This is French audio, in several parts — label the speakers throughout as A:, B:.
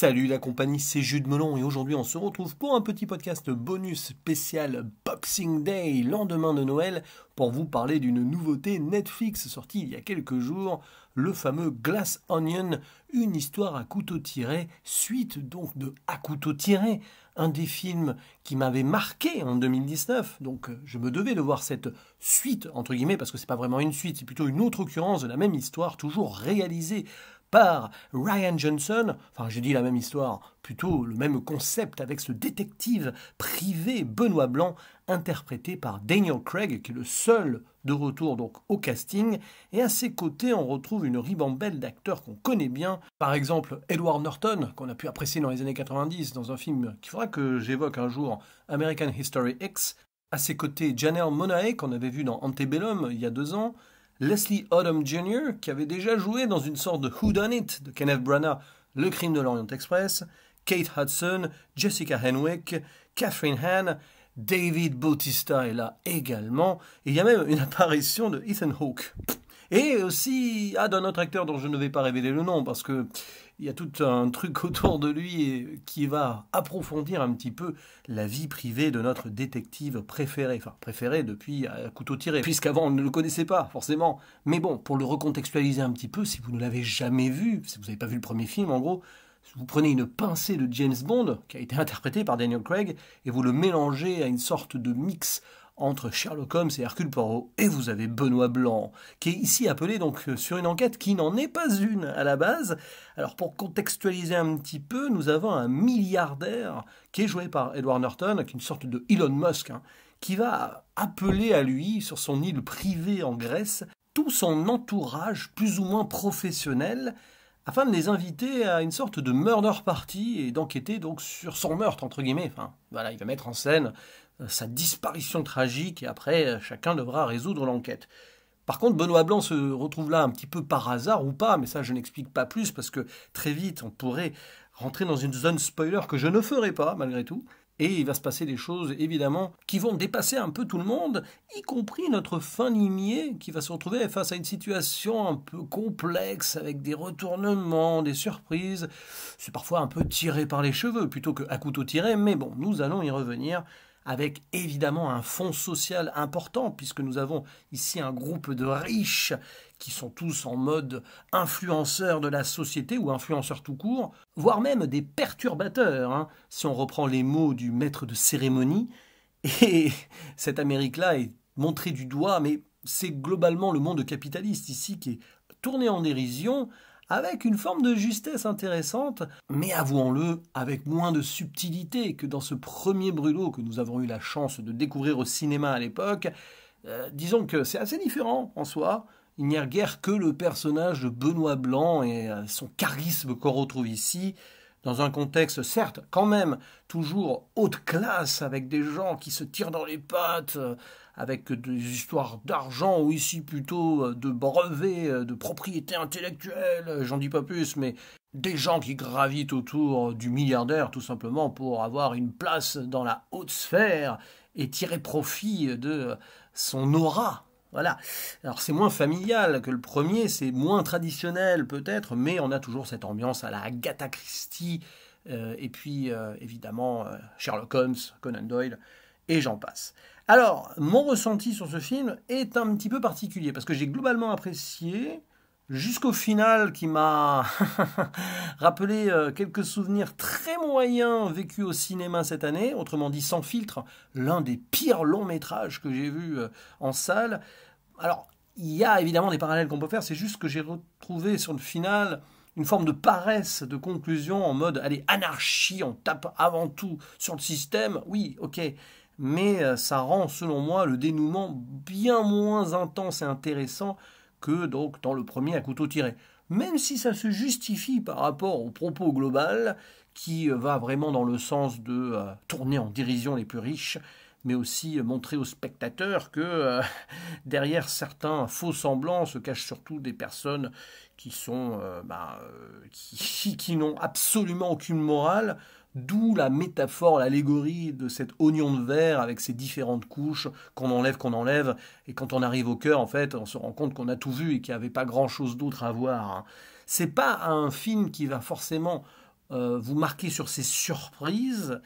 A: Salut la compagnie, c'est Jude Melon et aujourd'hui on se retrouve pour un petit podcast bonus spécial Boxing Day, lendemain de Noël, pour vous parler d'une nouveauté Netflix sortie il y a quelques jours, le fameux Glass Onion, une histoire à couteau tiré, suite donc de À couteau tiré, un des films qui m'avait marqué en 2019, donc je me devais de voir cette suite, entre guillemets, parce que c'est pas vraiment une suite, c'est plutôt une autre occurrence de la même histoire, toujours réalisée par Rian Johnson, enfin j'ai dit la même histoire, plutôt le même concept avec ce détective privé Benoît Blanc, interprété par Daniel Craig, qui est le seul de retour donc au casting, et à ses côtés on retrouve une ribambelle d'acteurs qu'on connaît bien, par exemple Edward Norton, qu'on a pu apprécier dans les années 90 dans un film qu'il faudra que j'évoque un jour, American History X, à ses côtés Janelle Monáe, qu'on avait vu dans Antebellum il y a 2 ans, Leslie Odom Jr., qui avait déjà joué dans une sorte de Whodunit de Kenneth Branagh, Le Crime de l'Orient Express, Kate Hudson, Jessica Henwick, Catherine Hahn, David Bautista est là également, et il y a même une apparition de Ethan Hawke. Et aussi, d'un autre acteur dont je ne vais pas révéler le nom, parce que il y a tout un truc autour de lui qui va approfondir un petit peu la vie privée de notre détective préféré. Enfin, préféré depuis À couteau tiré, puisqu'avant on ne le connaissait pas, forcément. Mais bon, pour le recontextualiser un petit peu, si vous ne l'avez jamais vu, si vous n'avez pas vu le premier film, en gros, vous prenez une pincée de James Bond, qui a été interprété par Daniel Craig, et vous le mélangez à une sorte de mix entre Sherlock Holmes et Hercule Poirot, et vous avez Benoît Blanc, qui est ici appelé donc sur une enquête qui n'en est pas une à la base. Alors pour contextualiser un petit peu, nous avons un milliardaire qui est joué par Edward Norton, qui est une sorte de Elon Musk, qui va appeler à lui, sur son île privée en Grèce, tout son entourage plus ou moins professionnel, afin de les inviter à une sorte de murder party et d'enquêter donc sur son meurtre, entre guillemets. Enfin, voilà, il va mettre en scène sa disparition tragique et après, chacun devra résoudre l'enquête. Par contre, Benoît Blanc se retrouve là un petit peu par hasard ou pas, mais ça je n'explique pas plus parce que très vite on pourrait rentrer dans une zone spoiler que je ne ferai pas malgré tout. Et il va se passer des choses, évidemment, qui vont dépasser un peu tout le monde, y compris notre fin limier, qui va se retrouver face à une situation un peu complexe, avec des retournements, des surprises. C'est parfois un peu tiré par les cheveux, plutôt qu'à couteau tiré, mais bon, nous allons y revenir, avec évidemment un fond social important, puisque nous avons ici un groupe de riches qui sont tous en mode influenceurs de la société ou influenceurs tout court, voire même des perturbateurs, si on reprend les mots du maître de cérémonie. Et cette Amérique-là est montrée du doigt, mais c'est globalement le monde capitaliste ici qui est tourné en dérision, avec une forme de justesse intéressante, mais avouons-le, avec moins de subtilité que dans ce premier brûlot que nous avons eu la chance de découvrir au cinéma à l'époque. Disons que c'est assez différent en soi. Il n'y a guère que le personnage de Benoît Blanc et son charisme qu'on retrouve ici, dans un contexte, certes, quand même, toujours haute classe, avec des gens qui se tirent dans les pattes, avec des histoires d'argent, ou ici plutôt de brevets, de propriété intellectuelle, j'en dis pas plus, mais des gens qui gravitent autour du milliardaire, tout simplement pour avoir une place dans la haute sphère et tirer profit de son aura. Voilà. Alors c'est moins familial que le premier, c'est moins traditionnel peut-être, mais on a toujours cette ambiance à la Agatha Christie, et puis évidemment Sherlock Holmes, Conan Doyle, et j'en passe. Alors, mon ressenti sur ce film est un petit peu particulier, parce que j'ai globalement apprécié, jusqu'au final qui m'a rappelé quelques souvenirs très moyens vécus au cinéma cette année, autrement dit Sans filtre, l'un des pires longs métrages que j'ai vu en salle. Alors, il y a évidemment des parallèles qu'on peut faire, c'est juste que j'ai retrouvé sur le final une forme de paresse de conclusion en mode, allez, anarchie, on tape avant tout sur le système, oui, ok, mais ça rend, selon moi, le dénouement bien moins intense et intéressant que donc dans le premier À couteau tiré. Même si ça se justifie par rapport au propos global, qui va vraiment dans le sens de tourner en dérision les plus riches, mais aussi montrer aux spectateurs que derrière certains faux semblants se cachent surtout des personnes qui sont qui n'ont absolument aucune morale, d'où la métaphore, l'allégorie de cet oignon de verre avec ses différentes couches qu'on enlève, et quand on arrive au cœur, en fait, on se rend compte qu'on a tout vu et qu'il n'y avait pas grand-chose d'autre à voir. C'est pas un film qui va forcément vous marquer sur ces surprises,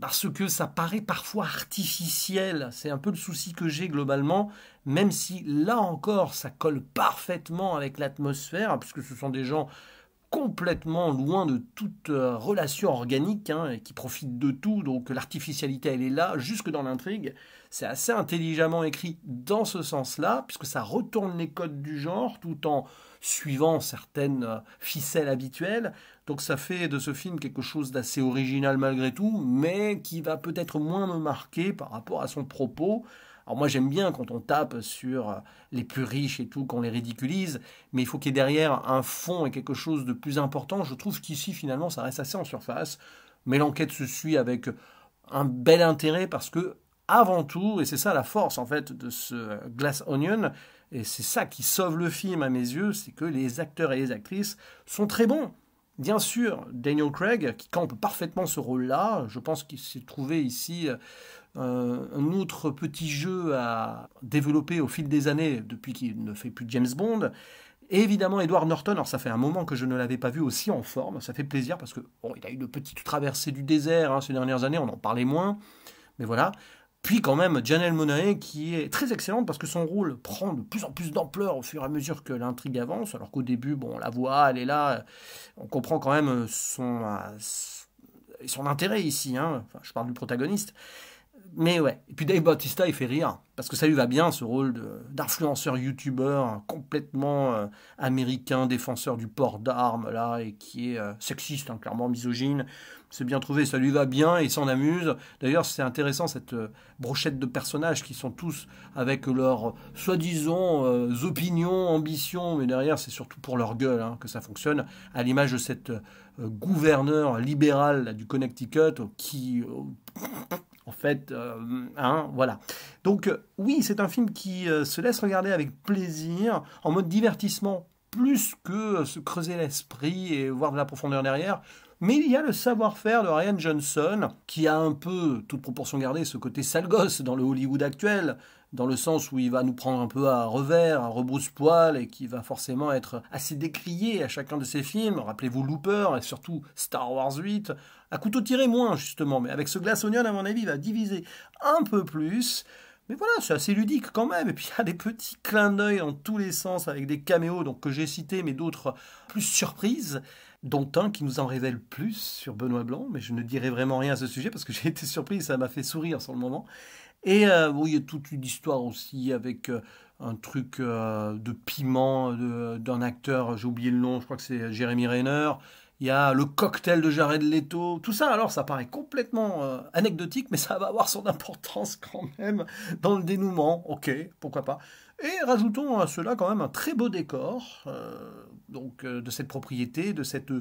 A: parce que ça paraît parfois artificiel. C'est un peu le souci que j'ai globalement, même si là encore ça colle parfaitement avec l'atmosphère, puisque ce sont des gens complètement loin de toute relation organique, et qui profitent de tout, donc l'artificialité elle est là, jusque dans l'intrigue. C'est assez intelligemment écrit dans ce sens-là, puisque ça retourne les codes du genre, tout en suivant certaines ficelles habituelles. Donc ça fait de ce film quelque chose d'assez original malgré tout, mais qui va peut-être moins me marquer par rapport à son propos. Alors moi j'aime bien quand on tape sur les plus riches et tout, qu'on les ridiculise, mais il faut qu'il y ait derrière un fond et quelque chose de plus important. Je trouve qu'ici finalement ça reste assez en surface, mais l'enquête se suit avec un bel intérêt parce que avant tout, et c'est ça la force en fait de ce Glass Onion, et c'est ça qui sauve le film à mes yeux, c'est que les acteurs et les actrices sont très bons. Bien sûr, Daniel Craig, qui campe parfaitement ce rôle-là, je pense qu'il s'est trouvé ici un autre petit jeu à développer au fil des années, depuis qu'il ne fait plus de James Bond. Et évidemment, Edward Norton, alors ça fait un moment que je ne l'avais pas vu aussi en forme, ça fait plaisir parce que bon, il a eu une petite traversée du désert ces dernières années, on en parlait moins, mais voilà. Puis quand même, Janelle Monáe qui est très excellente parce que son rôle prend de plus en plus d'ampleur au fur et à mesure que l'intrigue avance, alors qu'au début, bon, la voix, elle est là, on comprend quand même son intérêt ici, Enfin, je parle du protagoniste. Mais ouais, et puis Dave Bautista, il fait rire, parce que ça lui va bien, ce rôle d'influenceur youtubeur complètement américain, défenseur du port d'armes, là, et qui est sexiste, clairement misogyne. C'est bien trouvé, ça lui va bien, et il s'en amuse. D'ailleurs, c'est intéressant, cette brochette de personnages qui sont tous avec leurs soi-disant opinions, ambitions, mais derrière, c'est surtout pour leur gueule que ça fonctionne, à l'image de cette gouverneur libéral là, du Connecticut, qui... En fait, voilà. Donc oui, c'est un film qui se laisse regarder avec plaisir, en mode divertissement, plus que se creuser l'esprit et voir de la profondeur derrière. Mais il y a le savoir-faire de Rian Johnson, qui a un peu, toute proportion gardée, ce côté sale gosse dans le Hollywood actuel, dans le sens où il va nous prendre un peu à revers, à rebrousse-poil, et qui va forcément être assez décrié à chacun de ses films. Rappelez-vous Looper, et surtout Star Wars 8. À couteau tiré moins, justement, mais avec ce Glass Onion, à mon avis, il va diviser un peu plus. Mais voilà, c'est assez ludique quand même. Et puis il y a des petits clins d'œil dans tous les sens, avec des caméos donc, que j'ai cités, mais d'autres plus surprises, dont un qui nous en révèle plus sur Benoît Blanc, mais je ne dirai vraiment rien à ce sujet, parce que j'ai été surpris, ça m'a fait sourire sur le moment. Et bon, il y a toute une histoire aussi avec un truc de piment d'un acteur, j'ai oublié le nom, je crois que c'est Jeremy Renner. Il y a le cocktail de Jared Leto. Tout ça, alors, ça paraît complètement anecdotique, mais ça va avoir son importance quand même dans le dénouement. Ok, pourquoi pas. Et rajoutons à cela quand même un très beau décor de cette propriété, de cette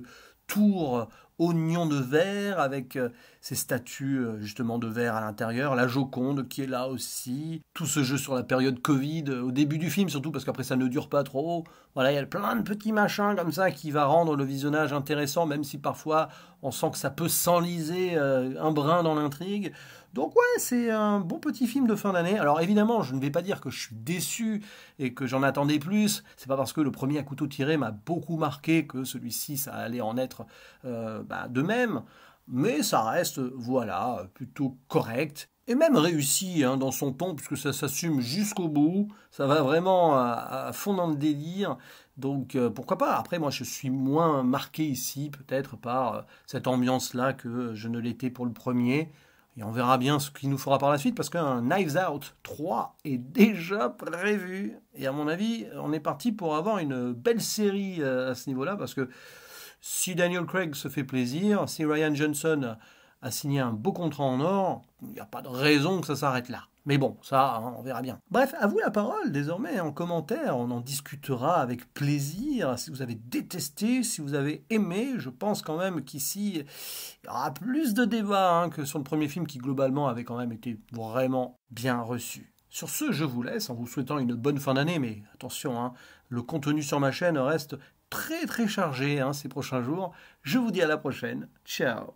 A: tour oignon de verre avec ces statues justement de verre à l'intérieur, la Joconde qui est là aussi, tout ce jeu sur la période Covid, au début du film surtout parce qu'après ça ne dure pas trop, voilà, il y a plein de petits machins comme ça qui va rendre le visionnage intéressant même si parfois on sent que ça peut s'enliser un brin dans l'intrigue. Donc ouais, c'est un bon petit film de fin d'année. Alors évidemment, je ne vais pas dire que je suis déçu et que j'en attendais plus. C'est pas parce que le premier à couteau tiré m'a beaucoup marqué que celui-ci, ça allait en être de même. Mais ça reste, voilà, plutôt correct. Et même réussi dans son ton, puisque ça s'assume jusqu'au bout. Ça va vraiment à fond dans le délire. Donc pourquoi pas. Après, moi, je suis moins marqué ici, peut-être, par cette ambiance-là que je ne l'étais pour le premier. Et on verra bien ce qu'il nous fera par la suite, parce qu'un Knives Out 3 est déjà prévu. Et à mon avis, on est parti pour avoir une belle série à ce niveau-là, parce que si Daniel Craig se fait plaisir, si Rian Johnson a signé un beau contrat en or, il n'y a pas de raison que ça s'arrête là. Mais bon, ça, on verra bien. Bref, à vous la parole, désormais, en commentaire, on en discutera avec plaisir. Si vous avez détesté, si vous avez aimé, je pense quand même qu'ici, il y aura plus de débats que sur le premier film qui, globalement, avait quand même été vraiment bien reçu. Sur ce, je vous laisse en vous souhaitant une bonne fin d'année, mais attention, le contenu sur ma chaîne reste très très chargé ces prochains jours. Je vous dis à la prochaine. Ciao.